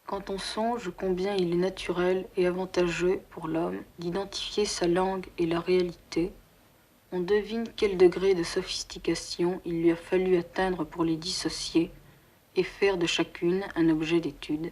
Quand on songe combien il est naturel et avantageux pour l'homme d'identifier sa langue et la réalité, on devine quel degré de sophistication il lui a fallu atteindre pour les dissocier et faire de chacune un objet d'étude.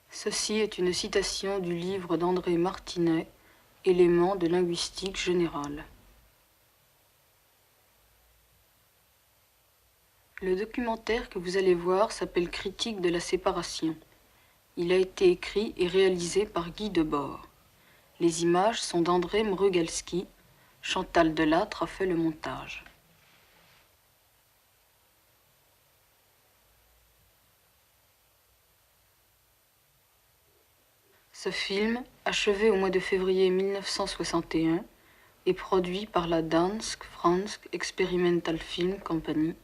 Ceci est une citation du livre d'André Martinet, Éléments de linguistique générale. Le documentaire que vous allez voir s'appelle Critique de la séparation. Il a été écrit et réalisé par Guy Debord. Les images sont d'André Mrugalski. Chantal Delattre a fait le montage. Ce film, achevé au mois de février 1961, est produit par la Dansk Fransk Experimental Film Company.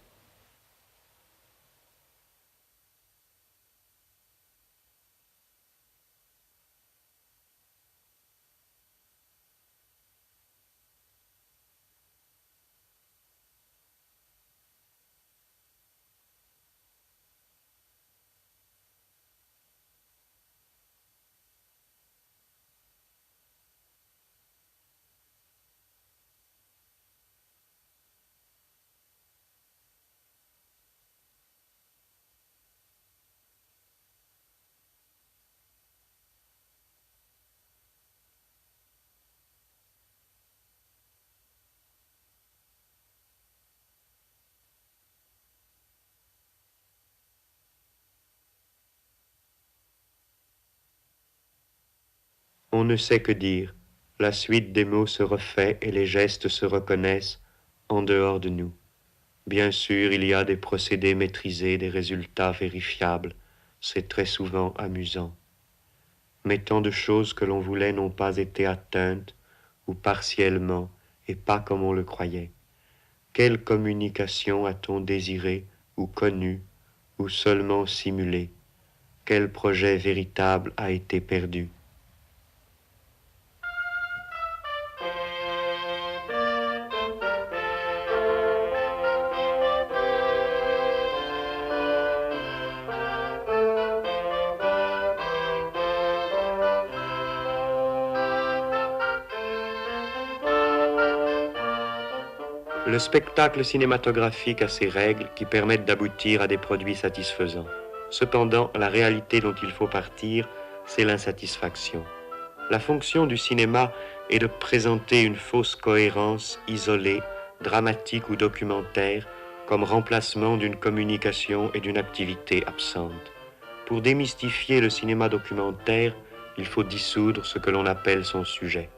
On ne sait que dire. La suite des mots se refait et les gestes se reconnaissent en dehors de nous. Bien sûr, il y a des procédés maîtrisés, des résultats vérifiables. C'est très souvent amusant. Mais tant de choses que l'on voulait n'ont pas été atteintes, ou partiellement, et pas comme on le croyait. Quelle communication a-t-on désiré, ou connu, ou seulement simulé? Quel projet véritable a été perdu? Le spectacle cinématographique a ses règles qui permettent d'aboutir à des produits satisfaisants. Cependant, la réalité dont il faut partir, c'est l'insatisfaction. La fonction du cinéma est de présenter une fausse cohérence isolée, dramatique ou documentaire, comme remplacement d'une communication et d'une activité absente. Pour démystifier le cinéma documentaire, il faut dissoudre ce que l'on appelle son sujet.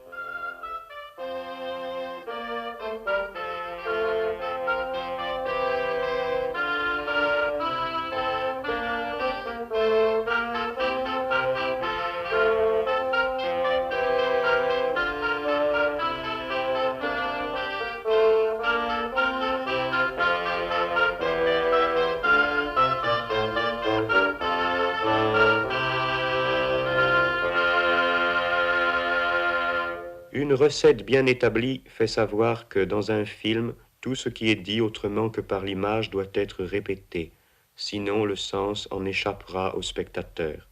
Une recette bien établie fait savoir que dans un film, tout ce qui est dit autrement que par l'image doit être répété, sinon le sens en échappera au spectateur.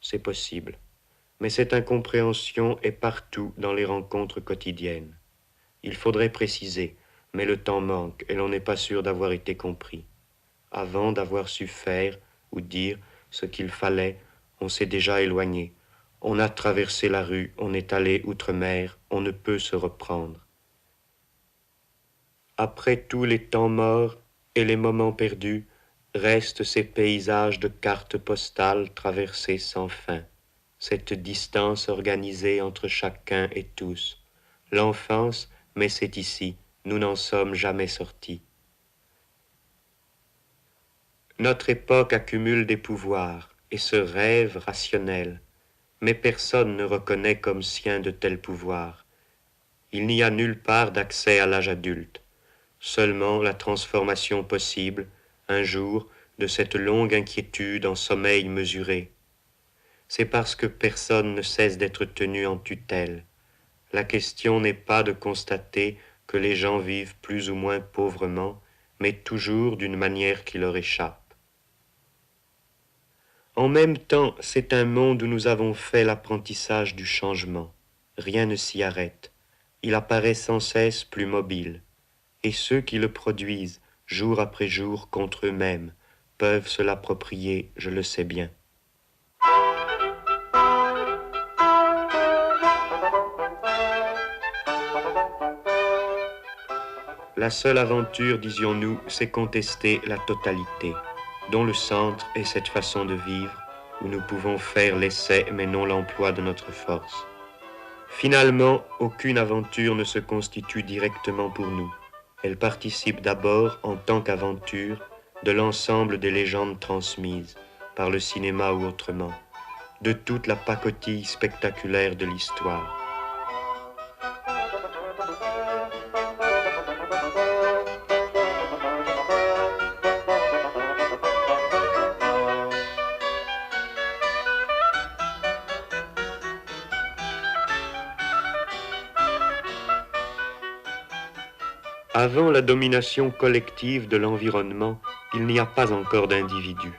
C'est possible. Mais cette incompréhension est partout dans les rencontres quotidiennes. Il faudrait préciser, mais le temps manque et l'on n'est pas sûr d'avoir été compris. Avant d'avoir su faire ou dire ce qu'il fallait, on s'est déjà éloigné. On a traversé la rue, on est allé outre-mer, on ne peut se reprendre. Après tous les temps morts et les moments perdus, restent ces paysages de cartes postales traversés sans fin, cette distance organisée entre chacun et tous. L'enfance, mais c'est ici, nous n'en sommes jamais sortis. Notre époque accumule des pouvoirs et se rêve rationnel. Mais personne ne reconnaît comme sien de tels pouvoirs. Il n'y a nulle part d'accès à l'âge adulte, seulement la transformation possible, un jour, de cette longue inquiétude en sommeil mesuré. C'est parce que personne ne cesse d'être tenu en tutelle. La question n'est pas de constater que les gens vivent plus ou moins pauvrement, mais toujours d'une manière qui leur échappe. En même temps, c'est un monde où nous avons fait l'apprentissage du changement. Rien ne s'y arrête. Il apparaît sans cesse plus mobile. Et ceux qui le produisent, jour après jour, contre eux-mêmes, peuvent se l'approprier, je le sais bien. La seule aventure, disions-nous, c'est contester la totalité, dont le centre est cette façon de vivre, où nous pouvons faire l'essai mais non l'emploi de notre force. Finalement, aucune aventure ne se constitue directement pour nous. Elle participe d'abord, en tant qu'aventure, de l'ensemble des légendes transmises, par le cinéma ou autrement, de toute la pacotille spectaculaire de l'histoire. Avant la domination collective de l'environnement, il n'y a pas encore d'individus,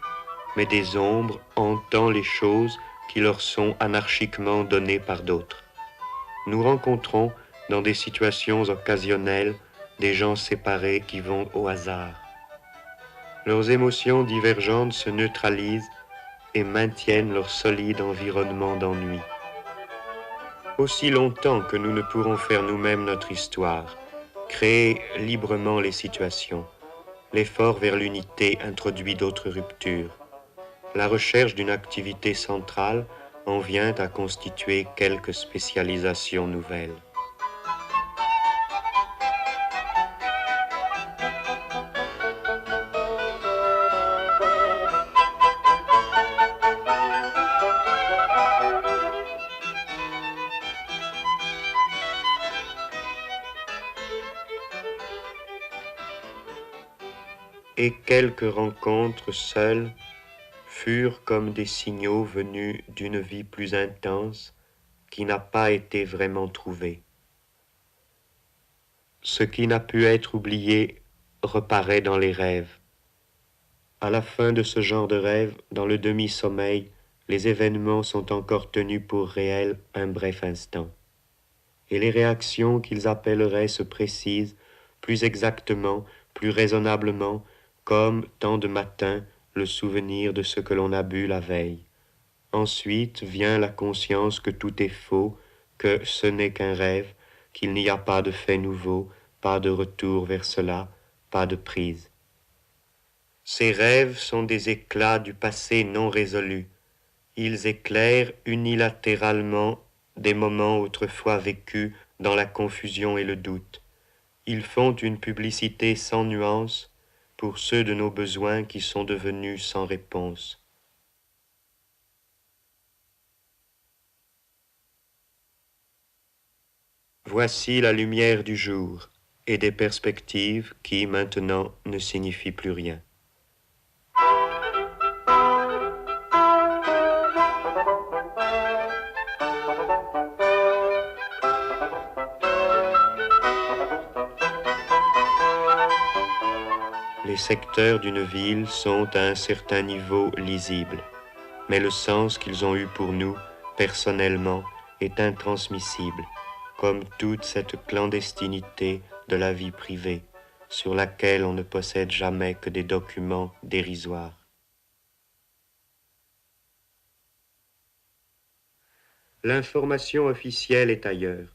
mais des ombres hantant les choses qui leur sont anarchiquement données par d'autres. Nous rencontrons, dans des situations occasionnelles, des gens séparés qui vont au hasard. Leurs émotions divergentes se neutralisent et maintiennent leur solide environnement d'ennui. Aussi longtemps que nous ne pourrons faire nous-mêmes notre histoire, créer librement les situations, l'effort vers l'unité introduit d'autres ruptures. La recherche d'une activité centrale en vient à constituer quelques spécialisations nouvelles. Et quelques rencontres seules furent comme des signaux venus d'une vie plus intense qui n'a pas été vraiment trouvée. Ce qui n'a pu être oublié reparaît dans les rêves. À la fin de ce genre de rêve, dans le demi-sommeil, les événements sont encore tenus pour réels un bref instant. Et les réactions qu'ils appelleraient se précisent plus exactement, plus raisonnablement, comme, tant de matin, le souvenir de ce que l'on a bu la veille. Ensuite vient la conscience que tout est faux, que ce n'est qu'un rêve, qu'il n'y a pas de fait nouveau, pas de retour vers cela, pas de prise. Ces rêves sont des éclats du passé non résolu. Ils éclairent unilatéralement des moments autrefois vécus dans la confusion et le doute. Ils font une publicité sans nuance pour ceux de nos besoins qui sont devenus sans réponse. Voici la lumière du jour et des perspectives qui, maintenant, ne signifient plus rien. Les secteurs d'une ville sont à un certain niveau lisibles, mais le sens qu'ils ont eu pour nous, personnellement, est intransmissible, comme toute cette clandestinité de la vie privée, sur laquelle on ne possède jamais que des documents dérisoires. L'information officielle est ailleurs.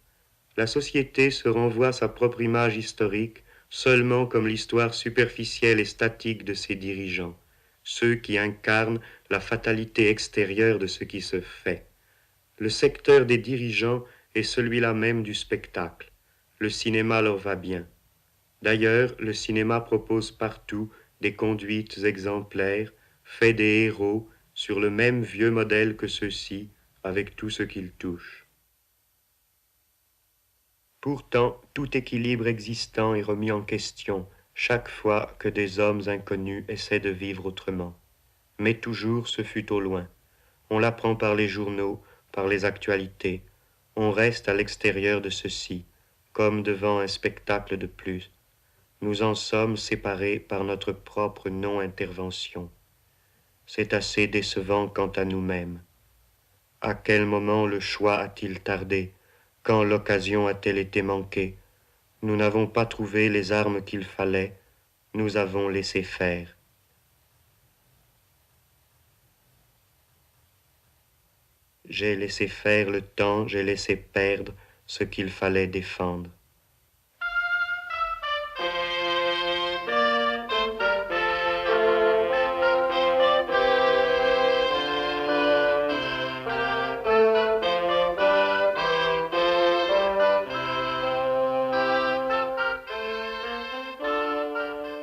La société se renvoie sa propre image historique seulement comme l'histoire superficielle et statique de ses dirigeants, ceux qui incarnent la fatalité extérieure de ce qui se fait. Le secteur des dirigeants est celui-là même du spectacle. Le cinéma leur va bien. D'ailleurs, le cinéma propose partout des conduites exemplaires, fait des héros sur le même vieux modèle que ceux-ci, avec tout ce qu'ils touchent. Pourtant, tout équilibre existant est remis en question chaque fois que des hommes inconnus essaient de vivre autrement. Mais toujours ce fut au loin. On l'apprend par les journaux, par les actualités. On reste à l'extérieur de ceci, comme devant un spectacle de plus. Nous en sommes séparés par notre propre non-intervention. c'est assez décevant quant à nous-mêmes. À quel moment le choix a-t-il tardé? Quand l'occasion a-t-elle été manquée? Nous n'avons pas trouvé les armes qu'il fallait, nous avons laissé faire. J'ai laissé faire le temps, j'ai laissé perdre ce qu'il fallait défendre.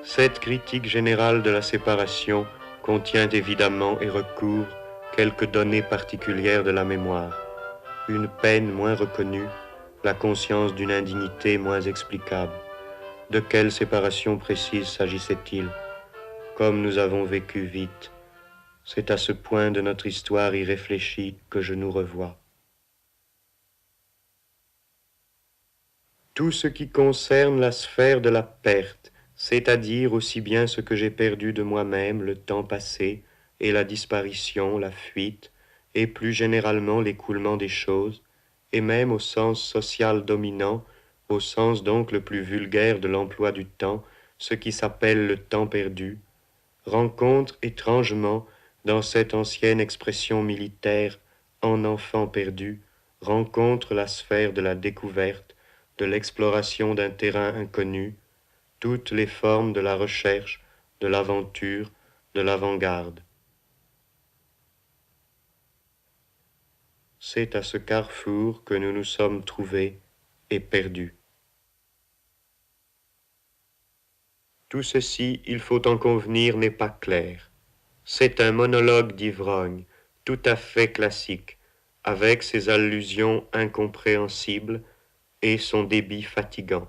Cette critique générale de la séparation contient évidemment et recouvre quelques données particulières de la mémoire, une peine moins reconnue, la conscience d'une indignité moins explicable. De quelle séparation précise s'agissait-il? Comme nous avons vécu vite, c'est à ce point de notre histoire irréfléchie que je nous revois. Tout ce qui concerne la sphère de la perte, c'est-à-dire aussi bien ce que j'ai perdu de moi-même, le temps passé, et la disparition, la fuite, et plus généralement l'écoulement des choses, et même au sens social dominant, au sens donc le plus vulgaire de l'emploi du temps, ce qui s'appelle le temps perdu, rencontre étrangement dans cette ancienne expression militaire en enfant perdu, rencontre la sphère de la découverte, de l'exploration d'un terrain inconnu, toutes les formes de la recherche, de l'aventure, de l'avant-garde. C'est à ce carrefour que nous nous sommes trouvés et perdus. Tout ceci, il faut en convenir, n'est pas clair. C'est un monologue d'ivrogne, tout à fait classique, avec ses allusions incompréhensibles et son débit fatigant,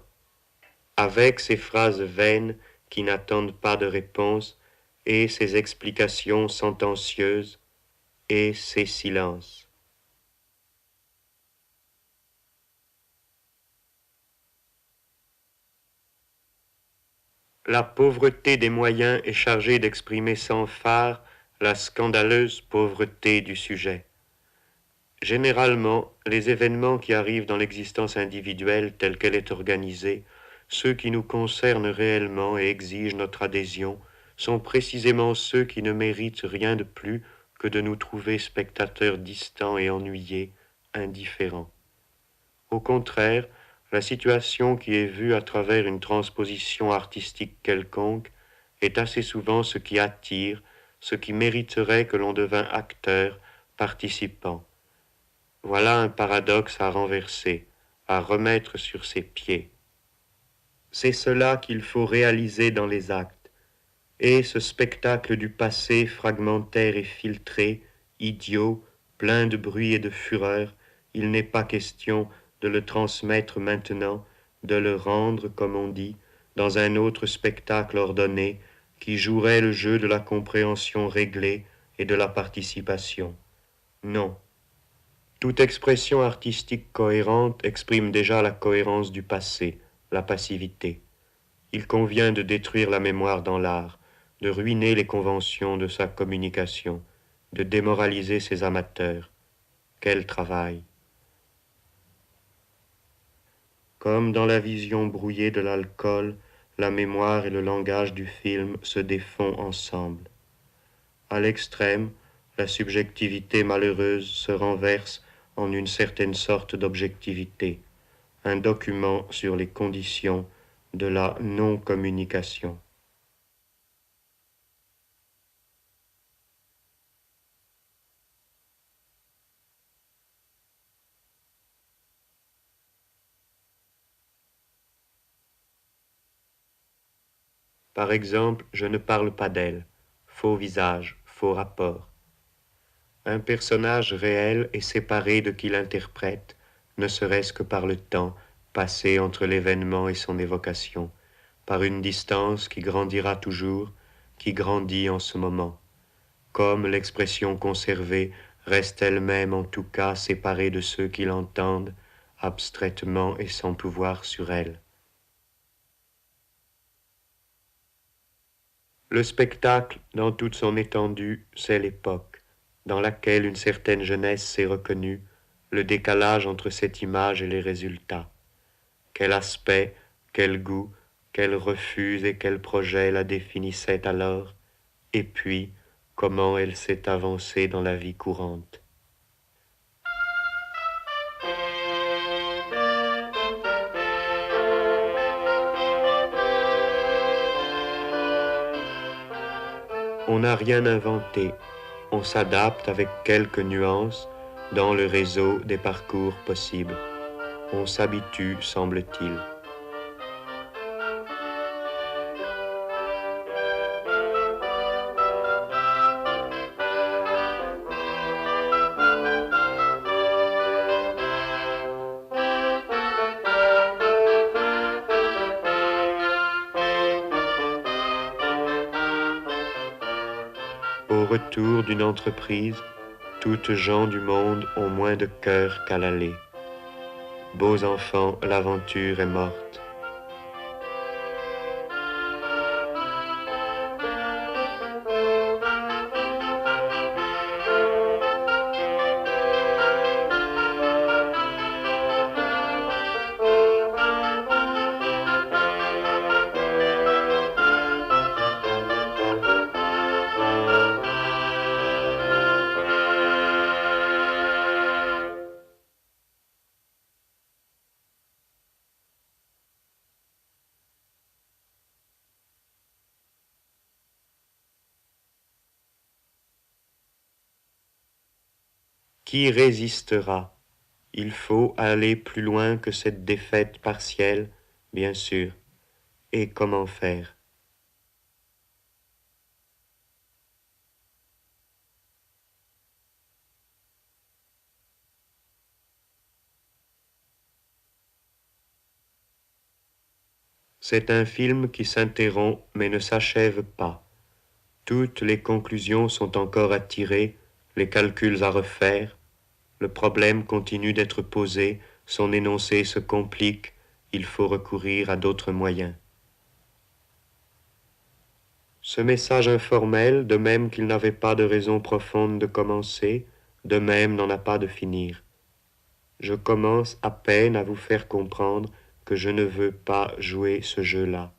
avec ses phrases vaines qui n'attendent pas de réponse et ses explications sentencieuses et ses silences. La pauvreté des moyens est chargée d'exprimer sans phare la scandaleuse pauvreté du sujet. Généralement, les événements qui arrivent dans l'existence individuelle telle qu'elle est organisée, ceux qui nous concernent réellement et exigent notre adhésion, sont précisément ceux qui ne méritent rien de plus que de nous trouver spectateurs distants et ennuyés, indifférents. Au contraire, la situation qui est vue à travers une transposition artistique quelconque est assez souvent ce qui attire, ce qui mériterait que l'on devînt acteur, participant. Voilà un paradoxe à renverser, à remettre sur ses pieds. C'est cela qu'il faut réaliser dans les actes, et ce spectacle du passé fragmentaire et filtré, idiot, plein de bruit et de fureur, il n'est pas question de le transmettre maintenant, de le rendre, comme on dit, dans un autre spectacle ordonné, qui jouerait le jeu de la compréhension réglée et de la participation. Non. Toute expression artistique cohérente exprime déjà la cohérence du passé, la passivité. Il convient de détruire la mémoire dans l'art, de ruiner les conventions de sa communication, de démoraliser ses amateurs. Quel travail! Comme dans la vision brouillée de l'alcool, la mémoire et le langage du film se défont ensemble. À l'extrême, la subjectivité malheureuse se renverse en une certaine sorte d'objectivité, un document sur les conditions de la non-communication. Par exemple, je ne parle pas d'elle, faux visage, faux rapport. Un personnage réel est séparé de qui l'interprète, ne serait-ce que par le temps passé entre l'événement et son évocation, par une distance qui grandira toujours, qui grandit en ce moment. Comme l'expression conservée reste elle-même en tout cas séparée de ceux qui l'entendent, abstraitement et sans pouvoir sur elle. Le spectacle, dans toute son étendue, c'est l'époque, dans laquelle une certaine jeunesse s'est reconnue, le décalage entre cette image et les résultats. Quel aspect, quel goût, quel refus et quel projet la définissaient alors, et puis comment elle s'est avancée dans la vie courante. On n'a rien inventé, on s'adapte avec quelques nuances dans le réseau des parcours possibles. On s'habitue, semble-t-il. Au retour d'une entreprise, toutes gens du monde ont moins de cœur qu'à l'aller. Beaux enfants, l'aventure est morte. Qui résistera? Il faut aller plus loin que cette défaite partielle, bien sûr. Et comment faire? C'est un film qui s'interrompt mais ne s'achève pas. Toutes les conclusions sont encore à tirer, les calculs à refaire. Le problème continue d'être posé, son énoncé se complique, il faut recourir à d'autres moyens. Ce message informel, de même qu'il n'avait pas de raison profonde de commencer, de même n'en a pas de finir. Je commence à peine à vous faire comprendre que je ne veux pas jouer ce jeu-là.